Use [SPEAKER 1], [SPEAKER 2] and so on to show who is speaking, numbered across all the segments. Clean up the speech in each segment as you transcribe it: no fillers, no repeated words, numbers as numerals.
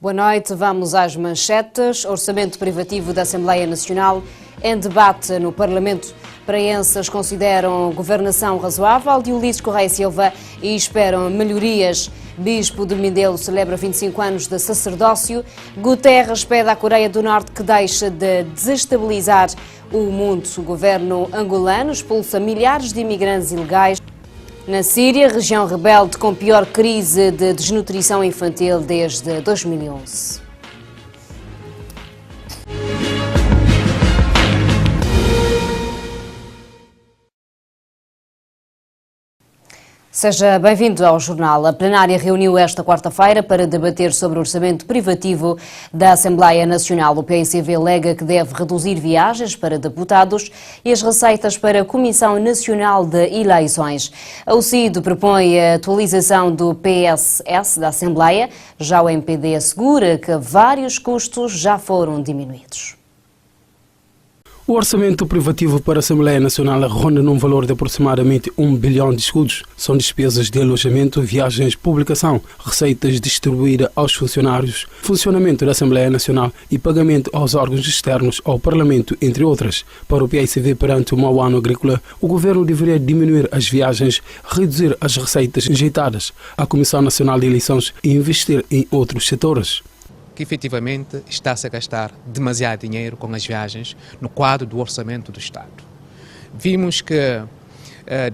[SPEAKER 1] Boa noite, vamos às manchetes. Orçamento privativo da Assembleia Nacional em debate no Parlamento. Praenses consideram governação razoável de Ulisses Correia Silva e esperam melhorias. Bispo de Mindelo celebra 25 anos de sacerdócio. Guterres pede à Coreia do Norte que deixe de desestabilizar o mundo. O governo angolano expulsa milhares de imigrantes ilegais. Na Síria, região rebelde com pior crise de desnutrição infantil desde 2011. Seja bem-vindo ao jornal. A plenária reuniu esta quarta-feira para debater sobre o orçamento privativo da Assembleia Nacional. O PICV alega que deve reduzir viagens para deputados e as receitas para a Comissão Nacional de Eleições. A UCID propõe a atualização do PSS da Assembleia. Já o MPD assegura que vários custos já foram diminuídos.
[SPEAKER 2] O orçamento privativo para a Assembleia Nacional ronda num valor de aproximadamente 1 bilhão de escudos. São despesas de alojamento, viagens, publicação, receitas distribuídas aos funcionários, funcionamento da Assembleia Nacional e pagamento aos órgãos externos ao Parlamento, entre outras. Para o PICV, perante o mau ano agrícola, o governo deveria diminuir as viagens, reduzir as receitas injetadas à Comissão Nacional de Eleições e investir em outros setores.
[SPEAKER 3] Que efetivamente está-se a gastar demasiado dinheiro com as viagens no quadro do orçamento do Estado. Vimos que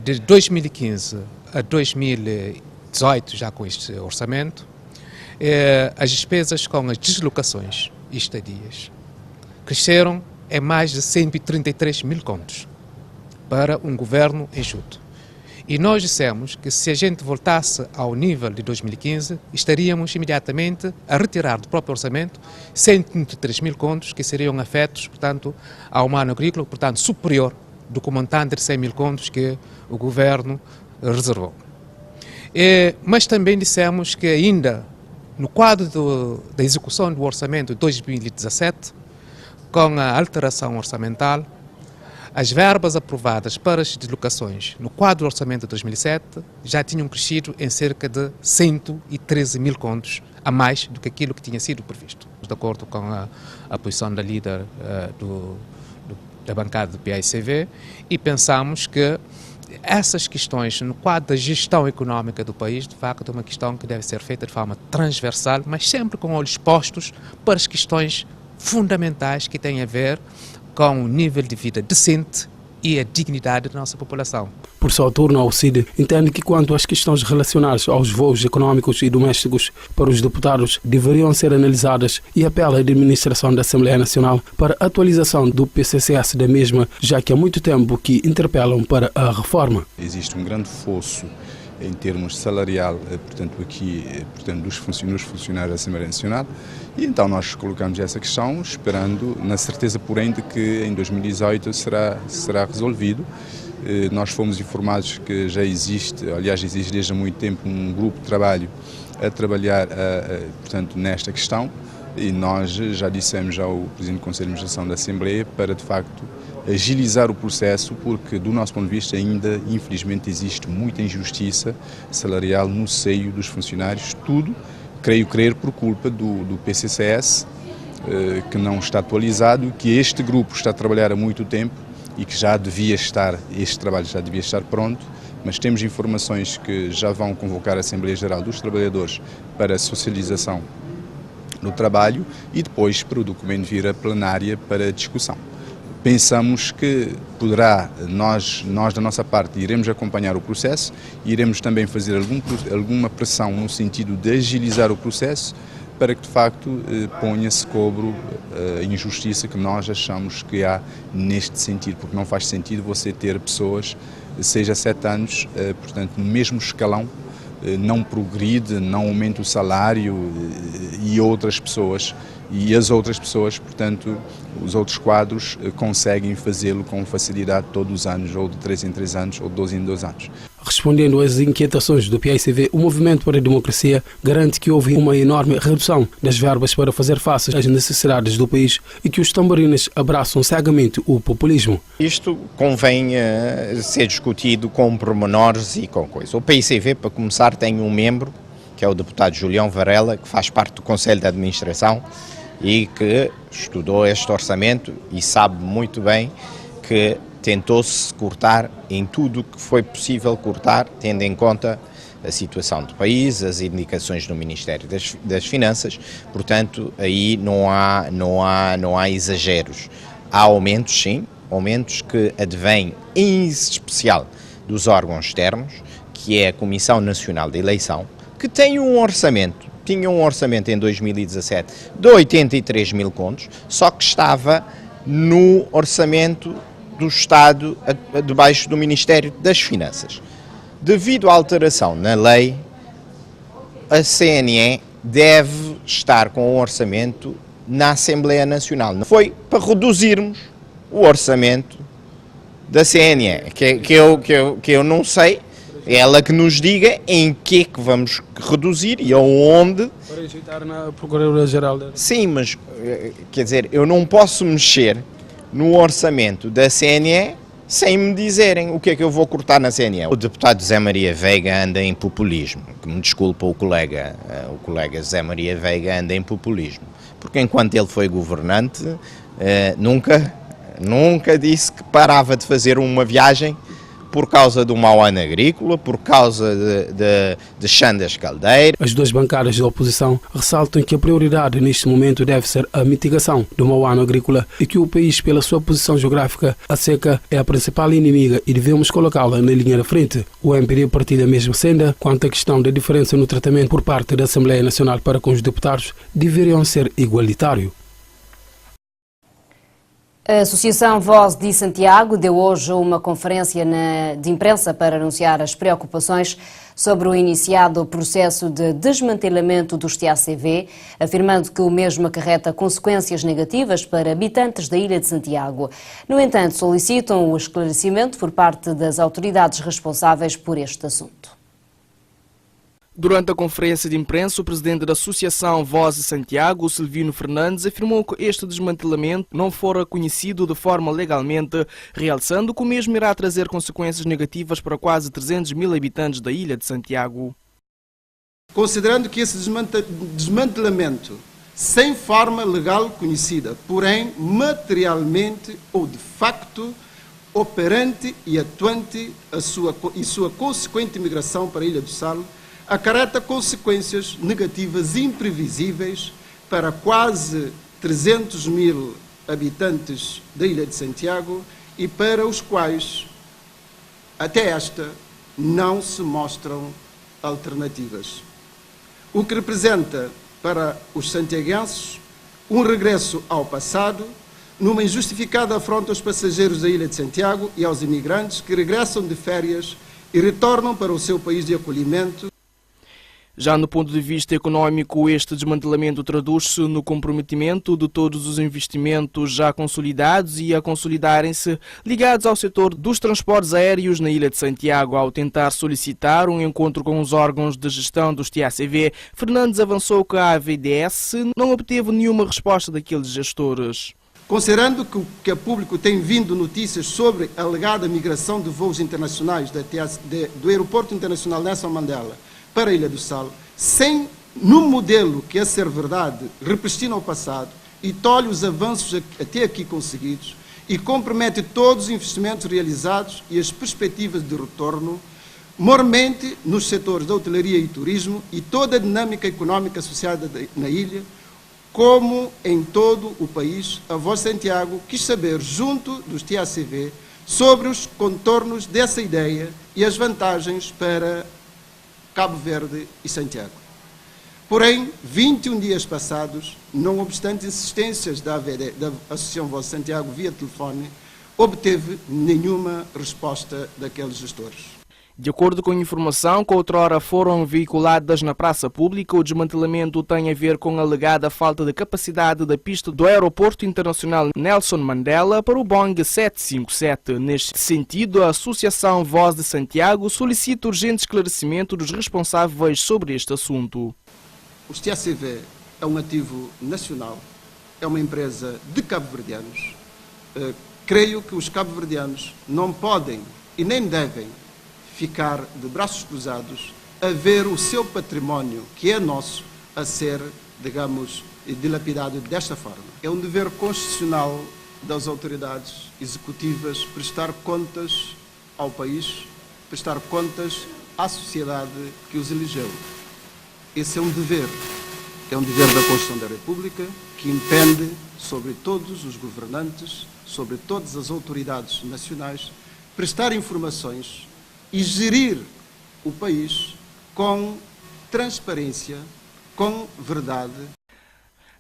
[SPEAKER 3] de 2015 a 2018, já com este orçamento, as despesas com as deslocações e estadias cresceram em mais de 133 mil contos para um governo enxuto. E nós dissemos que se a gente voltasse ao nível de 2015, estaríamos imediatamente a retirar do próprio orçamento 133 mil contos que seriam afetos, portanto, ao ano agrícola, portanto, superior do montante de 100 mil contos que o governo reservou. Mas também dissemos que ainda no quadro da execução do orçamento de 2017, com a alteração orçamental, as verbas aprovadas para as deslocações no quadro do orçamento de 2007 já tinham crescido em cerca de 113 mil contos a mais do que aquilo que tinha sido previsto. De acordo com a posição da líder da bancada do PICV, e pensamos que essas questões no quadro da gestão económica do país, de facto, é uma questão que deve ser feita de forma transversal, mas sempre com olhos postos para as questões fundamentais que têm a ver com o nível de vida decente e a dignidade da nossa população.
[SPEAKER 2] Por seu turno, a UCID entende que quanto às questões relacionadas aos voos económicos e domésticos para os deputados deveriam ser analisadas e apela à administração da Assembleia Nacional para a atualização do PCCS da mesma, já que há muito tempo que interpelam para a reforma.
[SPEAKER 4] Existe um grande fosso em termos salarial, portanto, dos funcionários da Assembleia Nacional, e então nós colocamos essa questão esperando, na certeza, porém, de que em 2018 será resolvido. Nós fomos informados que já existe, aliás, existe desde há muito tempo um grupo de trabalho a trabalhar, portanto, nesta questão, e nós já dissemos ao Presidente do Conselho de Administração da Assembleia para, de facto, agilizar o processo, porque, do nosso ponto de vista, ainda, infelizmente, existe muita injustiça salarial no seio dos funcionários, tudo, creio crer, por culpa do PCCS, que não está atualizado, que este grupo está a trabalhar há muito tempo e que este trabalho já devia estar pronto, mas temos informações que já vão convocar a Assembleia Geral dos Trabalhadores para a socialização do trabalho e depois para o documento vir à plenária para discussão. Pensamos que nós da nossa parte iremos acompanhar o processo, iremos também fazer alguma pressão no sentido de agilizar o processo para que de facto ponha-se cobro a injustiça que nós achamos que há neste sentido, porque não faz sentido você ter pessoas 6 a 7 anos, portanto, no mesmo escalão, não progride, não aumenta o salário e as outras pessoas, portanto, os outros quadros conseguem fazê-lo com facilidade todos os anos, ou de 3 em 3 anos, ou de 12 em 12 anos.
[SPEAKER 2] Respondendo às inquietações do PICV, o Movimento para a Democracia garante que houve uma enorme redução das verbas para fazer face às necessidades do país e que os tamborines abraçam cegamente o populismo.
[SPEAKER 5] Isto convém ser discutido com pormenores e com coisas. O PICV, para começar, tem um membro que é o deputado Julião Varela, que faz parte do Conselho de Administração e que estudou este orçamento e sabe muito bem que tentou-se cortar em tudo o que foi possível cortar, tendo em conta a situação do país, as indicações do Ministério das Finanças, portanto, aí não há exageros. Há aumentos, sim, aumentos que advêm em especial dos órgãos externos, que é a Comissão Nacional de Eleição, que tinha um orçamento em 2017 de 83 mil contos, só que estava no orçamento do Estado, debaixo do Ministério das Finanças. Devido à alteração na lei, a CNE deve estar com o orçamento na Assembleia Nacional. Foi para reduzirmos o orçamento da CNE, que eu não sei, é ela que nos diga em que é que vamos reduzir e aonde.
[SPEAKER 2] Para rejeitar na Procuradoria-Geral.
[SPEAKER 5] Sim, mas, quer dizer, eu não posso mexer no orçamento da CNE sem me dizerem o que é que eu vou cortar na CNE. O deputado Zé Maria Veiga anda em populismo, que me desculpa o colega Zé Maria Veiga anda em populismo, porque enquanto ele foi governante, nunca disse que parava de fazer uma viagem por causa do mau ano agrícola, por causa de Xandas Caldeira.
[SPEAKER 2] As duas bancadas da oposição ressaltam que a prioridade neste momento deve ser a mitigação do mau ano agrícola e que o país, pela sua posição geográfica, a seca é a principal inimiga e devemos colocá-la na linha da frente. O MPD partilha a mesma senda quanto à questão da diferença no tratamento por parte da Assembleia Nacional para com os deputados deveriam ser igualitário.
[SPEAKER 1] A Associação Voz de Santiago deu hoje uma conferência de imprensa para anunciar as preocupações sobre o iniciado processo de desmantelamento dos TACV, afirmando que o mesmo acarreta consequências negativas para habitantes da Ilha de Santiago. No entanto, solicitam o esclarecimento por parte das autoridades responsáveis por este assunto.
[SPEAKER 6] Durante a conferência de imprensa, o presidente da Associação Voz de Santiago, Silvino Fernandes, afirmou que este desmantelamento não fora conhecido de forma legalmente, realçando que o mesmo irá trazer consequências negativas para quase 300 mil habitantes da Ilha de Santiago.
[SPEAKER 7] Considerando que esse desmantelamento, sem forma legal conhecida, porém materialmente ou de facto operante e atuante e sua consequente migração para a Ilha do Sal, acarreta consequências negativas imprevisíveis para quase 300 mil habitantes da Ilha de Santiago e para os quais, até esta, não se mostram alternativas. O que representa para os santiaguenses um regresso ao passado, numa injustificada afronta aos passageiros da Ilha de Santiago e aos imigrantes que regressam de férias e retornam para o seu país de acolhimento.
[SPEAKER 6] Já no ponto de vista económico, este desmantelamento traduz-se no comprometimento de todos os investimentos já consolidados e a consolidarem-se ligados ao setor dos transportes aéreos na Ilha de Santiago. Ao tentar solicitar um encontro com os órgãos de gestão dos TACV, Fernandes avançou que a AVDS não obteve nenhuma resposta daqueles gestores.
[SPEAKER 7] Considerando que a público tem vindo notícias sobre a alegada migração de voos internacionais do Aeroporto Internacional Nelson Mandela para a Ilha do Sal, sem, num modelo que, a ser verdade, repristina o passado e tolhe os avanços até aqui conseguidos e compromete todos os investimentos realizados e as perspectivas de retorno, mormente nos setores da hotelaria e turismo e toda a dinâmica económica associada na ilha, como em todo o país, a Voz Santiago quis saber, junto dos TACV, sobre os contornos dessa ideia e as vantagens para Cabo Verde e Santiago. Porém, 21 dias passados, não obstante insistências da Associação Voz de Santiago via telefone, obteve nenhuma resposta daqueles gestores.
[SPEAKER 6] De acordo com a informação que outrora foram veiculadas na praça pública, o desmantelamento tem a ver com a alegada falta de capacidade da pista do Aeroporto Internacional Nelson Mandela para o Boeing 757. Neste sentido, a Associação Voz de Santiago solicita urgente esclarecimento dos responsáveis sobre este assunto.
[SPEAKER 7] Os TACV é um ativo nacional, é uma empresa de cabo-verdianos. Creio que os cabo-verdianos não podem e nem devem ficar de braços cruzados a ver o seu património, que é nosso, a ser, digamos, dilapidado desta forma. É um dever constitucional das autoridades executivas prestar contas ao país, prestar contas à sociedade que os elegeu. Esse é um dever da Constituição da República, que impende sobre todos os governantes, sobre todas as autoridades nacionais, prestar informações e gerir o país com transparência, com verdade.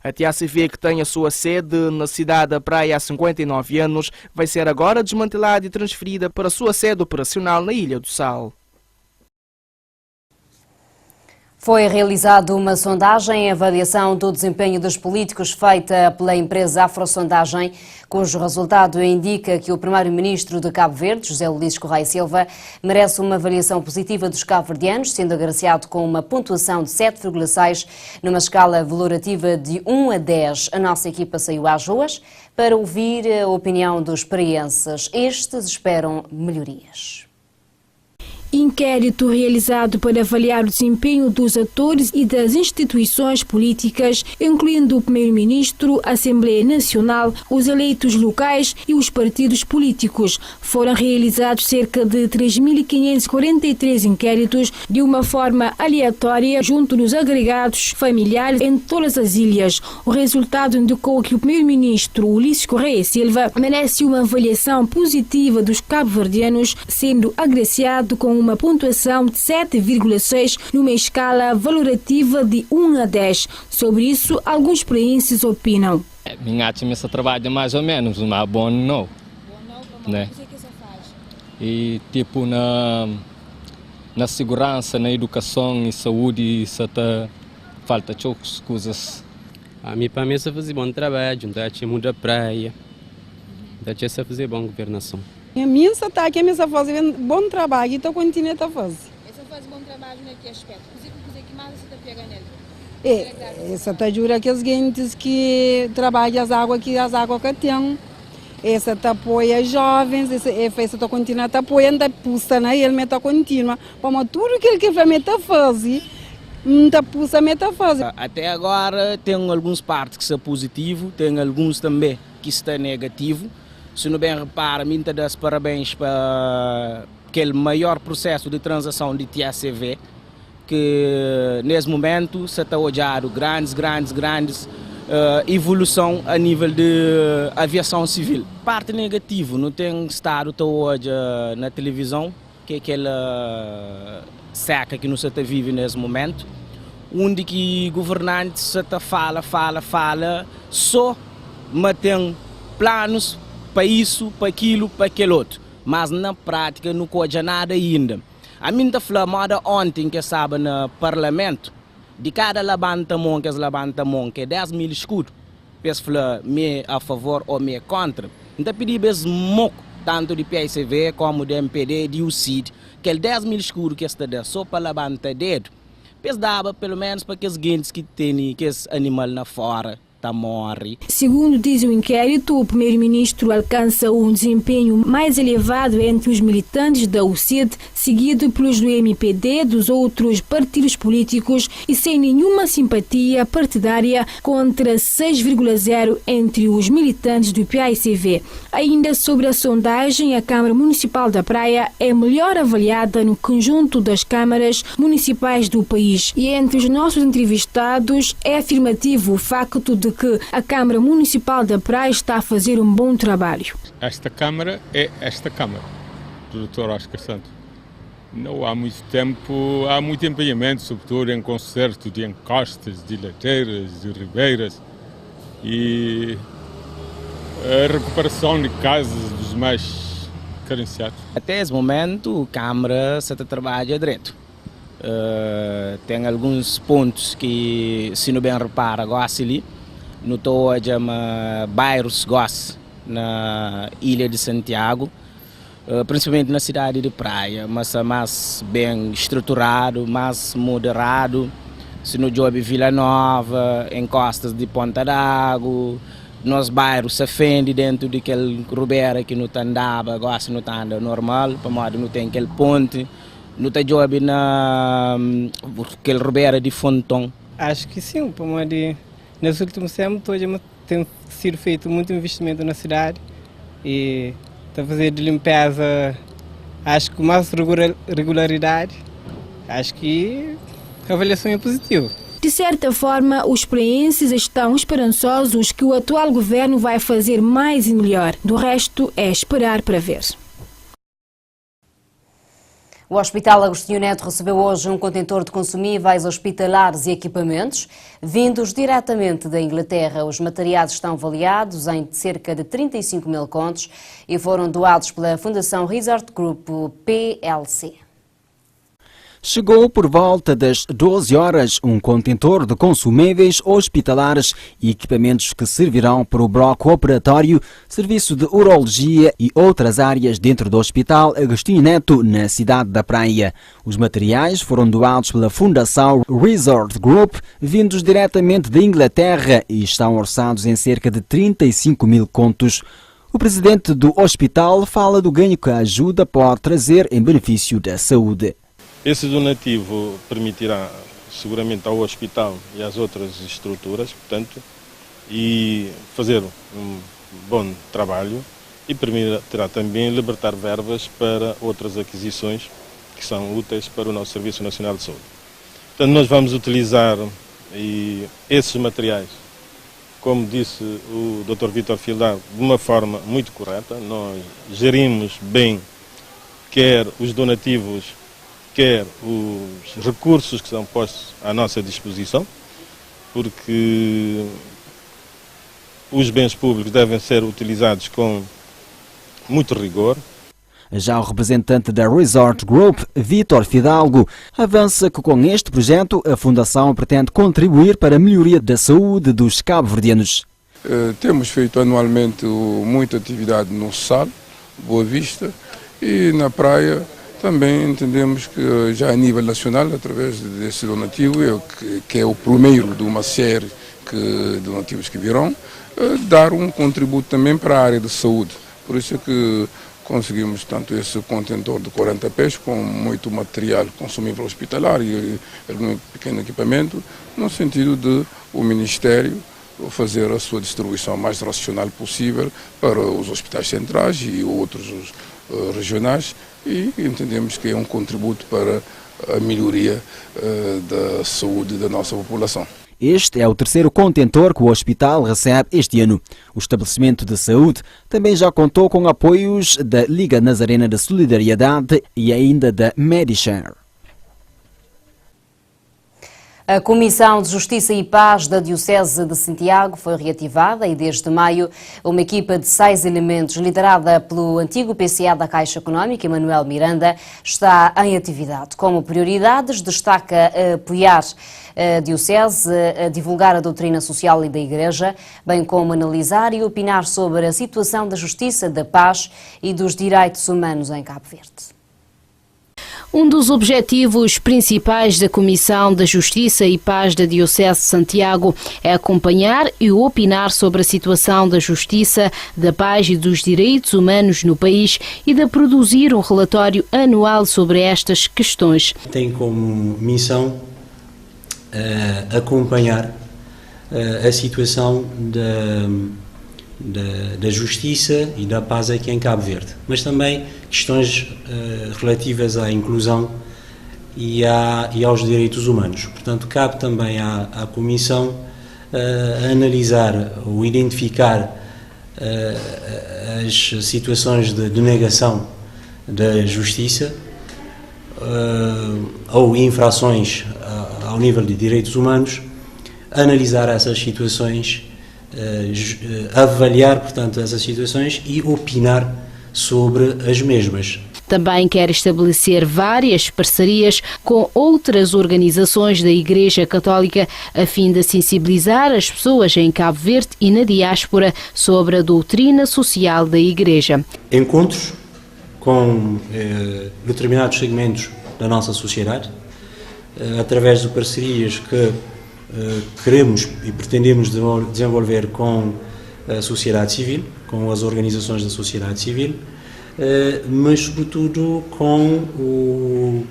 [SPEAKER 6] A TACV, que tem a sua sede na cidade da Praia há 59 anos, vai ser agora desmantelada e transferida para a sua sede operacional na Ilha do Sal.
[SPEAKER 1] Foi realizada uma sondagem em avaliação do desempenho dos políticos feita pela empresa Afrosondagem, cujo resultado indica que o primeiro-ministro de Cabo Verde, José Ulisses Correia Silva, merece uma avaliação positiva dos cabo-verdianos, sendo agraciado com uma pontuação de 7,6 numa escala valorativa de 1 a 10. A nossa equipa saiu às ruas para ouvir a opinião dos paraenses. Estes esperam melhorias.
[SPEAKER 8] Inquérito realizado para avaliar o desempenho dos atores e das instituições políticas, incluindo o Primeiro-Ministro, a Assembleia Nacional, os eleitos locais e os partidos políticos. Foram realizados cerca de 3.543 inquéritos de uma forma aleatória junto nos agregados familiares em todas as ilhas. O resultado indicou que o Primeiro-Ministro, Ulisses Correia Silva, merece uma avaliação positiva dos cabo-verdianos, sendo agraciado com uma pontuação de 7,6 numa escala valorativa de 1 a 10. Sobre isso, alguns paraenses opinam.
[SPEAKER 9] Minha time esse trabalho mais ou menos, mas bom não. Né?
[SPEAKER 8] O que você faz?
[SPEAKER 9] E tipo na segurança, na educação e saúde, isso tá falta poucas coisas.
[SPEAKER 10] A mim para mim fazer bom trabalho, juntar time da praia, da tia fazer boa governação.
[SPEAKER 11] A minha está aqui, a minha faz bom trabalho, então continua a fazer.
[SPEAKER 8] Você faz bom trabalho naquele aspecto? O que mais você está pegando nele?
[SPEAKER 11] Essa está jura que as gentes que trabalham as águas que tem. Essa está apoia jovens, essa está continua a apoiando, está puxa na ele, está contínua. Como tudo que ele quer fazer, está puxa, está fazer.
[SPEAKER 6] Até agora tem alguns partes que são positivos, tem alguns também que estão negativos. Se não bem repara, me dá os parabéns para aquele maior processo de transação de TACV, que nesse momento se está a olhar grandes evolução a nível de aviação civil. Parte negativa, não tem estado hoje na televisão, que é aquela seca que não se está vive nesse momento, onde que governantes se está fala, só mantém planos para isso, para aquilo, para aquele outro. Mas na prática não coja nada ainda. A mim está falando ontem que sabe no parlamento, de cada levanta-mão que é 10 mil escudos, penso falar me a favor ou me contra. Então pedi moco, tanto de PSV como de MPD, de UCID, que é 10 mil escudos que está só para levantar dedo. Penso dava pelo menos para que as gentes que têm que esse animal na fora.
[SPEAKER 8] Segundo diz o inquérito, o primeiro-ministro alcança um desempenho mais elevado entre os militantes da UCID, seguido pelos do MPD, dos outros partidos políticos e sem nenhuma simpatia partidária, contra 6,0 entre os militantes do PAICV. Ainda sobre a sondagem, a Câmara Municipal da Praia é melhor avaliada no conjunto das câmaras municipais do país. E entre os nossos entrevistados é afirmativo o facto de que a Câmara Municipal da Praia está a fazer um bom trabalho.
[SPEAKER 12] Esta Câmara é esta Câmara, do Dr. Oscar Santos. Não há muito tempo, há muito empenhamento, sobretudo em concerto de encostas, de lateiras, de ribeiras e a recuperação de casas dos mais carenciados.
[SPEAKER 6] Até esse momento, a Câmara se trabalha direito. Tem alguns pontos que, se não bem repara, gosta ali. No hoje bairros gosta na Ilha de Santiago, principalmente na cidade de Praia, mas é mais bem estruturado, mais moderado. Se no job Vila Nova, em costas de Ponta d'Água, nos bairros se fende dentro daquele rubeira que não andava, gosta não anda normal, para modo não tem aquele ponte.
[SPEAKER 13] no job na aquele Ribeira de Fontão.
[SPEAKER 14] Acho que sim, nos últimos tempos tem sido feito muito investimento na cidade e está fazendo de limpeza, acho que com mais regularidade, acho que a avaliação é positiva.
[SPEAKER 8] De certa forma, os preenses estão esperançosos que o atual governo vai fazer mais e melhor. Do resto, é esperar para ver.
[SPEAKER 1] O Hospital Agostinho Neto recebeu hoje um contentor de consumíveis hospitalares e equipamentos vindos diretamente da Inglaterra. Os materiais estão avaliados em cerca de 35 mil contos e foram doados pela Fundação Resort Group PLC.
[SPEAKER 15] Chegou por volta das 12 horas um contentor de consumíveis hospitalares e equipamentos que servirão para o bloco operatório, serviço de urologia e outras áreas dentro do Hospital Agostinho Neto, na cidade da Praia. Os materiais foram doados pela Fundação Resort Group, vindos diretamente da Inglaterra e estão orçados em cerca de 35 mil contos. O presidente do hospital fala do ganho que a ajuda pode trazer em benefício da saúde.
[SPEAKER 16] Esse donativo permitirá seguramente ao hospital e às outras estruturas, portanto, e fazer um bom trabalho e permitirá também libertar verbas para outras aquisições que são úteis para o nosso Serviço Nacional de Saúde. Portanto, nós vamos utilizar esses materiais, como disse o Dr. Vítor Fildar, de uma forma muito correta. Nós gerimos bem quer os donativos, quer os recursos que são postos à nossa disposição, porque os bens públicos devem ser utilizados com muito rigor.
[SPEAKER 15] Já o representante da Resort Group, Vítor Fidalgo, avança que com este projeto a Fundação pretende contribuir para a melhoria da saúde dos cabo-verdianos.
[SPEAKER 17] Temos feito anualmente muita atividade no Sal, Boa Vista, e na Praia. Também entendemos que já a nível nacional, através desse donativo, que é o primeiro de uma série de donativos que virão, dar um contributo também para a área de saúde. Por isso é que conseguimos tanto esse contentor de 40 pés com muito material consumível hospitalar e algum pequeno equipamento, no sentido de o Ministério fazer a sua distribuição mais racional possível para os hospitais centrais e outros regionais, e entendemos que é um contributo para a melhoria da saúde da nossa população.
[SPEAKER 15] Este é o terceiro contentor que o hospital recebe este ano. O estabelecimento de saúde também já contou com apoios da Liga Nazarena de Solidariedade e ainda da Medishare.
[SPEAKER 1] A Comissão de Justiça e Paz da Diocese de Santiago foi reativada e desde maio uma equipa de 6 elementos liderada pelo antigo PCA da Caixa Económica, Emanuel Miranda, está em atividade. Como prioridades destaca apoiar a Diocese, a divulgar a doutrina social e da Igreja, bem como analisar e opinar sobre a situação da justiça, da paz e dos direitos humanos em Cabo Verde.
[SPEAKER 18] Um dos objetivos principais da Comissão da Justiça e Paz da Diocese de Santiago é acompanhar e opinar sobre a situação da justiça, da paz e dos direitos humanos no país e de produzir um relatório anual sobre estas questões.
[SPEAKER 19] Tem como missão acompanhar a situação da justiça e da paz aqui em Cabo Verde, mas também questões relativas à inclusão e aos direitos humanos. Portanto, cabe também à Comissão analisar ou identificar as situações de denegação da justiça ou infrações ao nível de direitos humanos, analisar essas situações, avaliar, portanto, essas situações e opinar sobre as mesmas.
[SPEAKER 18] Também quer estabelecer várias parcerias com outras organizações da Igreja Católica a fim de sensibilizar as pessoas em Cabo Verde e na diáspora sobre a doutrina social da Igreja.
[SPEAKER 19] Encontros com determinados segmentos da nossa sociedade, através de parcerias que queremos e pretendemos desenvolver com a sociedade civil, com as organizações da sociedade civil, mas sobretudo com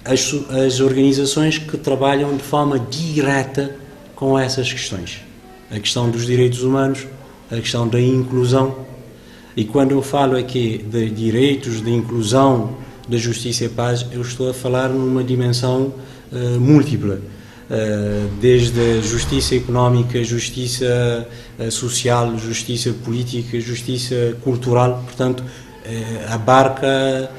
[SPEAKER 19] as organizações que trabalham de forma direta com essas questões. A questão dos direitos humanos, a questão da inclusão. E quando eu falo aqui de direitos, de inclusão, da justiça e paz, eu estou a falar numa dimensão múltipla. Desde a justiça económica, justiça social, justiça política, justiça cultural. Portanto, abarca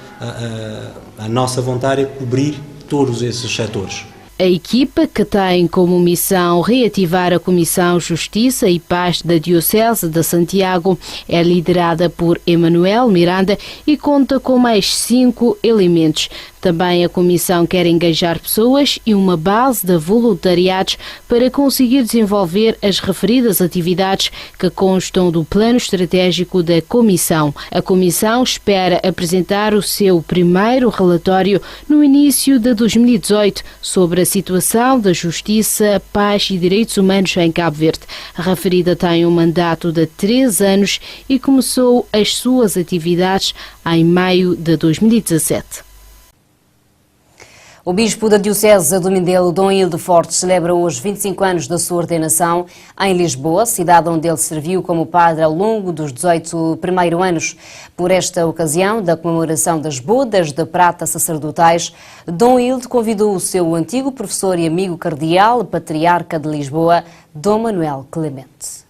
[SPEAKER 19] a nossa vontade é cobrir todos esses setores.
[SPEAKER 18] A equipa, que tem como missão reativar a Comissão Justiça e Paz da Diocese de Santiago, é liderada por Emanuel Miranda e conta com mais 5 elementos. Também a Comissão quer engajar pessoas e uma base de voluntariados para conseguir desenvolver as referidas atividades que constam do plano estratégico da Comissão. A Comissão espera apresentar o seu primeiro relatório no início de 2018 sobre a situação da justiça, paz e direitos humanos em Cabo Verde. A referida tem um mandato de 3 anos e começou as suas atividades em maio de 2017.
[SPEAKER 1] O bispo da Diocese do Mindelo, Dom Hildo Fortes, celebra hoje 25 anos da sua ordenação em Lisboa, cidade onde ele serviu como padre ao longo dos 18 primeiros anos. Por esta ocasião da comemoração das bodas de prata sacerdotais, Dom Hildo convidou o seu antigo professor e amigo cardeal, patriarca de Lisboa, Dom Manuel Clemente.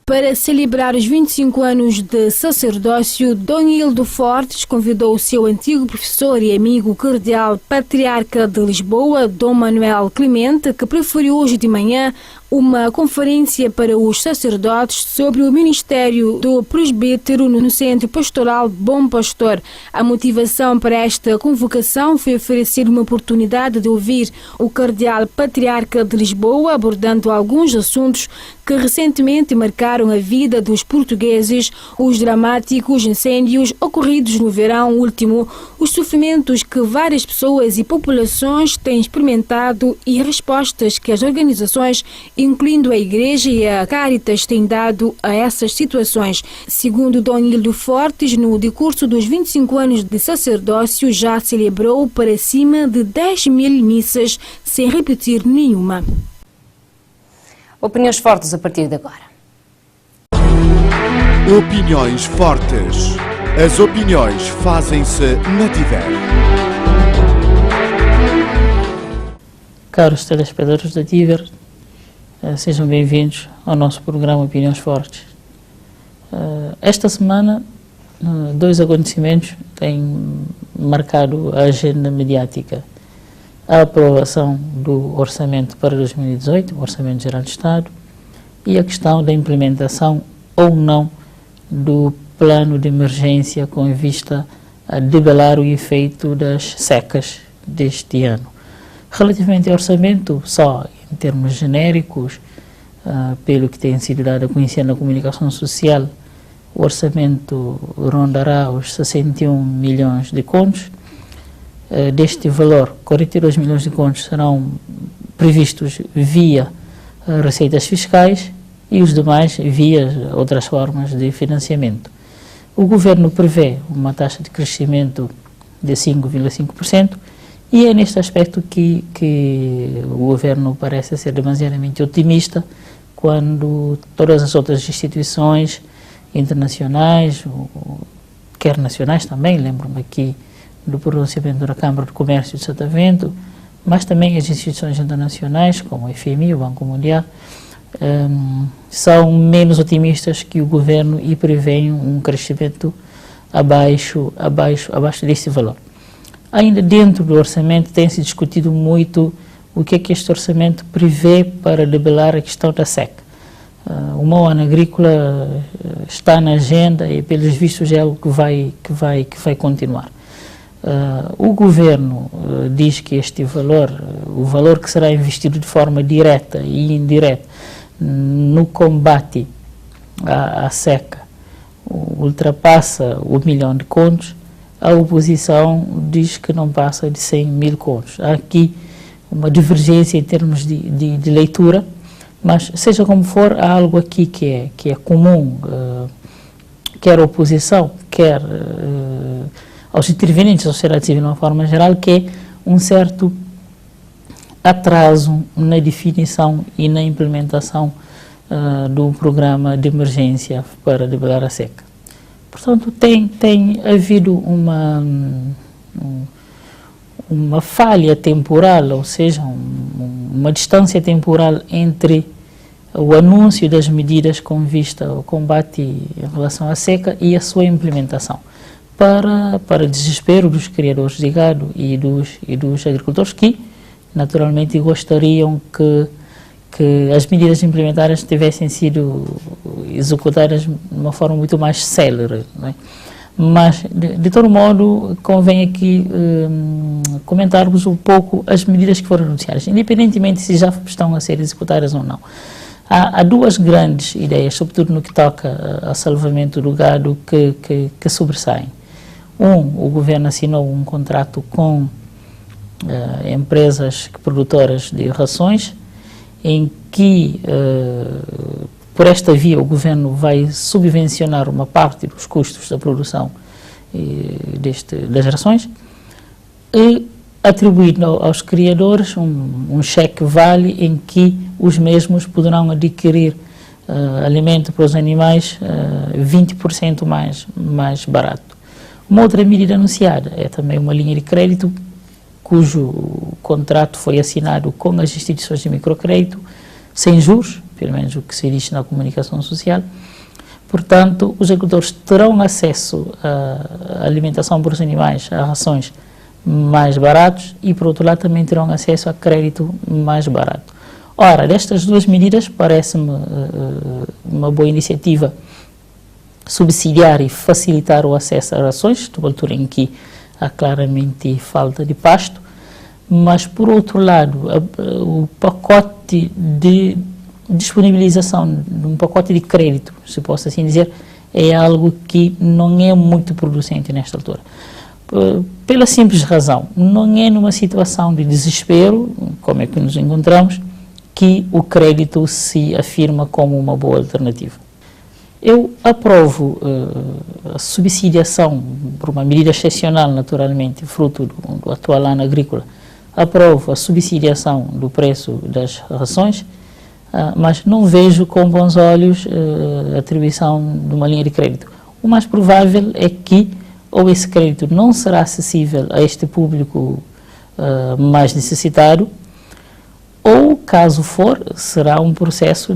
[SPEAKER 8] Para celebrar os 25 anos de sacerdócio, Dom Hildo Fortes convidou o seu antigo professor e amigo cardeal patriarca de Lisboa, Dom Manuel Clemente, que preferiu hoje de manhã uma conferência para os sacerdotes sobre o ministério do presbítero no Centro Pastoral Bom Pastor. A motivação para esta convocação foi oferecer uma oportunidade de ouvir o cardeal patriarca de Lisboa abordando alguns assuntos que recentemente marcaram a vida dos portugueses, os dramáticos incêndios ocorridos no verão último, os sofrimentos que várias pessoas e populações têm experimentado e respostas que as organizações, incluindo a Igreja e a Caritas, têm dado a essas situações. Segundo Dom Hildo Fortes, no decurso dos 25 anos de sacerdócio, já celebrou para cima de 10.000 missas, sem repetir nenhuma.
[SPEAKER 1] Opiniões fortes a partir de agora.
[SPEAKER 20] Opiniões fortes. As opiniões fazem-se na Tiver.
[SPEAKER 21] Caros telespectadores da Tiver, sejam bem-vindos ao nosso programa Opiniões Fortes. Esta semana, 2 acontecimentos têm marcado a agenda mediática. A aprovação do Orçamento para 2018, o Orçamento Geral do Estado, e a questão da implementação ou não do plano de emergência com vista a debelar o efeito das secas deste ano. Relativamente ao orçamento, só em termos genéricos, pelo que tem sido dado a conhecer na comunicação social, o orçamento rondará os 61 milhões de contos. Deste valor, 42 milhões de contos serão previstos via receitas fiscais e os demais via outras formas de financiamento. O Governo prevê uma taxa de crescimento de 5,5% e é neste aspecto que o Governo parece ser demasiadamente otimista quando todas as outras instituições internacionais, quer nacionais também, lembro-me aqui do pronunciamento da Câmara de Comércio de Sotavento, mas também as instituições internacionais, como o FMI, o Banco Mundial, são menos otimistas que o Governo e prevêem um crescimento abaixo desse valor. Ainda dentro do orçamento tem-se discutido muito o que é que este orçamento prevê para debelar a questão da seca. O mau ano agrícola está na agenda e, pelos vistos, é algo que vai continuar. O Governo diz que este valor, o valor que será investido de forma direta e indireta no combate à seca, ultrapassa o 1 milhão de contos. A oposição diz que não passa de 100 mil contos. Há aqui uma divergência em termos de leitura, mas seja como for, há algo aqui que é comum, quer a oposição, quer aos intervenientes da sociedade civil de uma forma geral, que é um certo atraso na definição e na implementação do programa de emergência para debelar a seca. Portanto, tem havido uma falha temporal, ou seja, uma distância temporal entre o anúncio das medidas com vista ao combate em relação à seca e a sua implementação, para desespero dos criadores de gado e dos agricultores que, naturalmente, gostariam que as medidas implementadas tivessem sido executadas de uma forma muito mais célere, não é? Mas, de todo modo, convém aqui comentarmos um pouco as medidas que foram anunciadas, independentemente se já estão a ser executadas ou não. Há duas grandes ideias, sobretudo no que toca a salvamento do gado, que sobressaem. O governo assinou um contrato com empresas produtoras de rações, em que, por esta via, o governo vai subvencionar uma parte dos custos da produção das rações e atribuir aos criadores um cheque-vale em que os mesmos poderão adquirir alimento para os animais 20% mais barato. Uma outra medida anunciada é também uma linha de crédito cujo contrato foi assinado com as instituições de microcrédito, sem juros, pelo menos o que se diz na comunicação social. Portanto, os agricultores terão acesso à alimentação para os animais, a rações mais baratos e, por outro lado, também terão acesso a crédito mais barato. Ora, destas duas medidas, parece-me uma boa iniciativa subsidiar e facilitar o acesso a rações, numa altura em que há claramente falta de pasto, mas, por outro lado, o pacote de disponibilização de um pacote de crédito, se posso assim dizer, é algo que não é muito producente nesta altura. Pela simples razão, não é numa situação de desespero, como é que nos encontramos, que o crédito se afirma como uma boa alternativa. Eu aprovo a subsidiação, por uma medida excepcional, naturalmente, fruto do atual ano agrícola, aprovo a subsidiação do preço das rações, mas não vejo com bons olhos a atribuição de uma linha de crédito. O mais provável é que ou esse crédito não será acessível a este público mais necessitado, ou, caso for, será um processo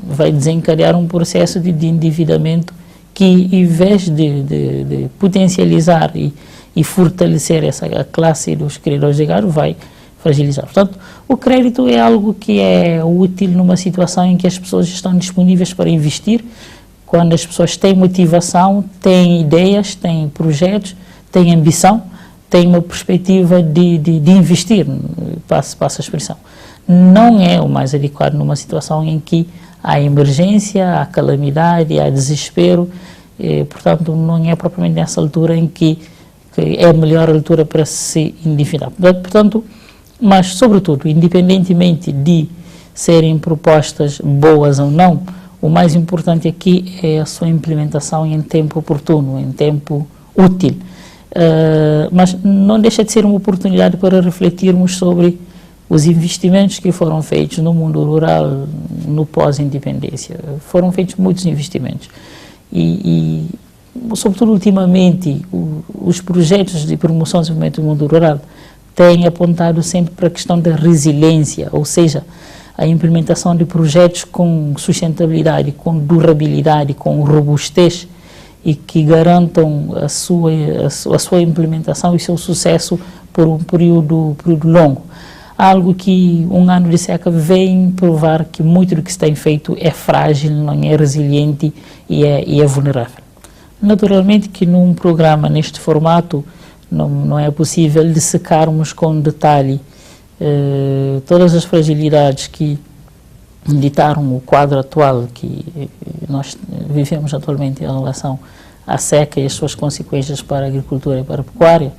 [SPEAKER 21] vai desencadear um processo de endividamento que, em vez de potencializar e fortalecer a classe dos criadores de gado, vai fragilizar. Portanto, o crédito é algo que é útil numa situação em que as pessoas estão disponíveis para investir, quando as pessoas têm motivação, têm ideias, têm projetos, têm ambição, têm uma perspectiva de investir, passo a expressão. Não é o mais adequado numa situação em que há emergência, há calamidade, há desespero, portanto, não é propriamente nessa altura em que é a melhor altura para se endividar. Portanto, mas, sobretudo, independentemente de serem propostas boas ou não, o mais importante aqui é a sua implementação em tempo oportuno, em tempo útil. Mas não deixa de ser uma oportunidade para refletirmos sobre os investimentos que foram feitos no mundo rural no pós-independência. Foram feitos muitos investimentos. E sobretudo, ultimamente, os projetos de promoção e desenvolvimento do mundo rural têm apontado sempre para a questão da resiliência, ou seja, a implementação de projetos com sustentabilidade, com durabilidade, com robustez e que garantam a sua implementação e seu sucesso por um período longo. Algo que um ano de seca vem provar que muito do que se tem feito é frágil, não é resiliente e é vulnerável. Naturalmente que num programa neste formato não é possível dissecarmos com detalhe todas as fragilidades que ditaram o quadro atual que nós vivemos atualmente em relação à seca e as suas consequências para a agricultura e para a pecuária.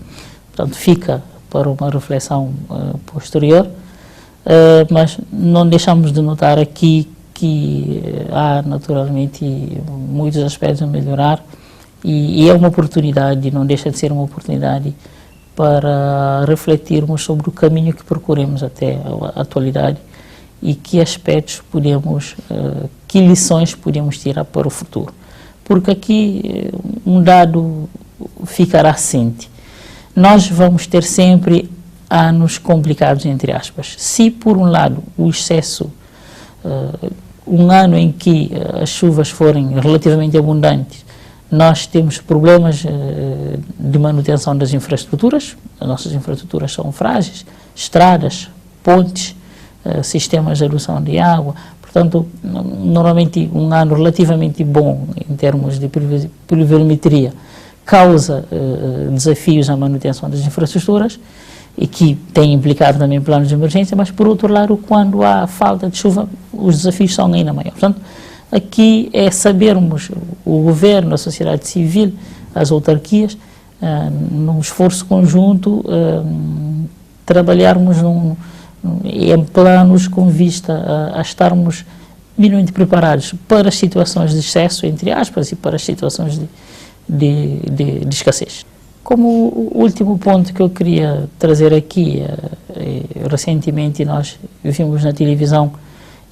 [SPEAKER 21] Portanto, fica para uma reflexão posterior, mas não deixamos de notar aqui que há naturalmente muitos aspectos a melhorar E é uma oportunidade, não deixa de ser uma oportunidade para refletirmos sobre o caminho que percorremos até a atualidade e que aspectos podemos, que lições podemos tirar para o futuro. Porque aqui um dado ficará ciente. Nós vamos ter sempre anos complicados, entre aspas. Se, por um lado, o excesso, um ano em que as chuvas forem relativamente abundantes, nós temos problemas de manutenção das infraestruturas. As nossas infraestruturas são frágeis, estradas, pontes, sistemas de adução de água. Portanto, normalmente um ano relativamente bom em termos de pluviometria causa desafios à manutenção das infraestruturas e que tem implicado também planos de emergência, mas por outro lado, quando há falta de chuva, os desafios são ainda maiores. Portanto, aqui é sabermos, o governo, a sociedade civil, as autarquias, num esforço conjunto, trabalharmos em planos com vista a estarmos minimamente preparados para as situações de excesso, entre aspas, e para as situações de escassez. Como o último ponto que eu queria trazer aqui, recentemente nós vimos na televisão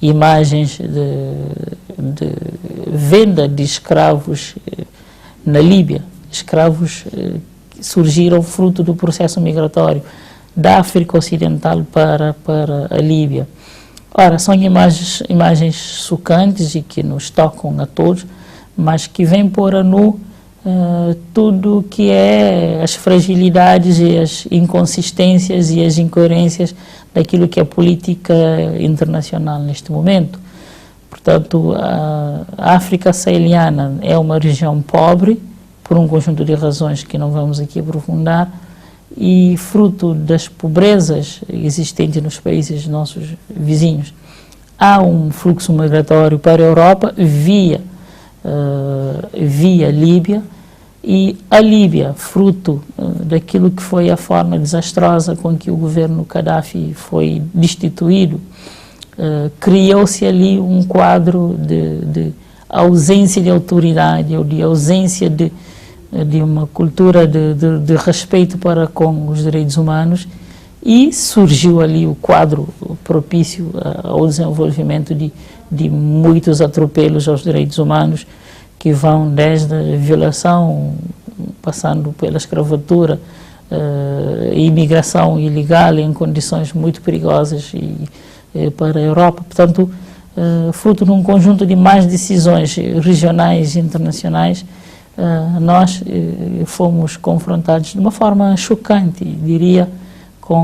[SPEAKER 21] imagens de venda de escravos na Líbia. Escravos que surgiram fruto do processo migratório da África Ocidental para a Líbia. Ora, são imagens chocantes e que nos tocam a todos, mas que vêm pôr a nu tudo que é as fragilidades e as inconsistências e as incoerências daquilo que é a política internacional neste momento. Portanto, a África saeliana é uma região pobre, por um conjunto de razões que não vamos aqui aprofundar, e fruto das pobrezas existentes nos países nossos vizinhos, há um fluxo migratório para a Europa via Líbia, e a Líbia, fruto daquilo que foi a forma desastrosa com que o governo Gaddafi foi destituído, criou-se ali um quadro de ausência de autoridade ou de ausência de uma cultura de respeito para com os direitos humanos, e surgiu ali o quadro propício ao desenvolvimento de muitos atropelos aos direitos humanos, que vão desde a violação, passando pela escravatura, imigração ilegal em condições muito perigosas para a Europa. Portanto, fruto de um conjunto de mais decisões regionais e internacionais, nós fomos confrontados de uma forma chocante, diria, com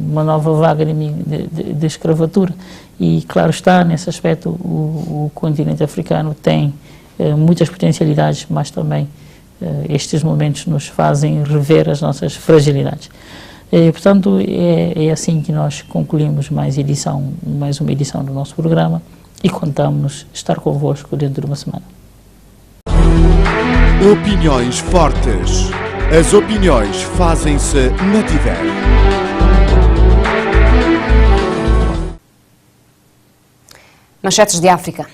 [SPEAKER 21] uma nova vaga de escravatura. E, claro está, nesse aspecto, o continente africano tem muitas potencialidades, mas também estes momentos nos fazem rever as nossas fragilidades. Portanto, é assim que nós concluímos mais uma edição do nosso programa, e contamos estar convosco dentro de uma semana.
[SPEAKER 20] Opiniões fortes. As opiniões fazem-se na TIVER.
[SPEAKER 1] Manchetes de África.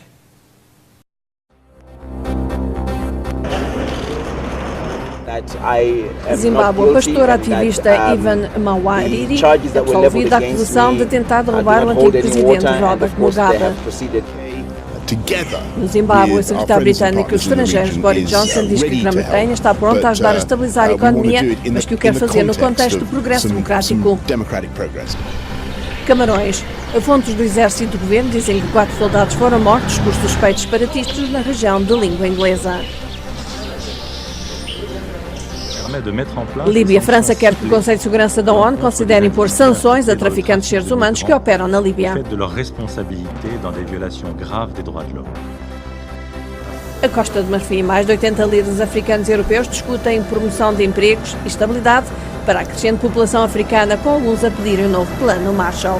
[SPEAKER 3] Zimbábue, o pastor ativista Ivan Mawarire é absolvido da acusação de tentar derrubar o antigo presidente Robert Mugabe. No Zimbábue, o secretário britânico dos Estrangeiros Boris Johnson diz que a Grã-Bretanha está pronta a ajudar a estabilizar a economia, mas que o quer fazer no contexto do progresso democrático. Camarões. Fontes do exército e do governo dizem que 4 soldados foram mortos por suspeitos separatistas na região de língua inglesa. Líbia. A França quer que o Conselho de Segurança da ONU considere impor sanções a traficantes de seres humanos que operam na Líbia. A Costa de Marfim. Mais de 80 líderes africanos e europeus discutem promoção de empregos e estabilidade para a crescente população africana, com alguns a pedirem um novo plano Marshall.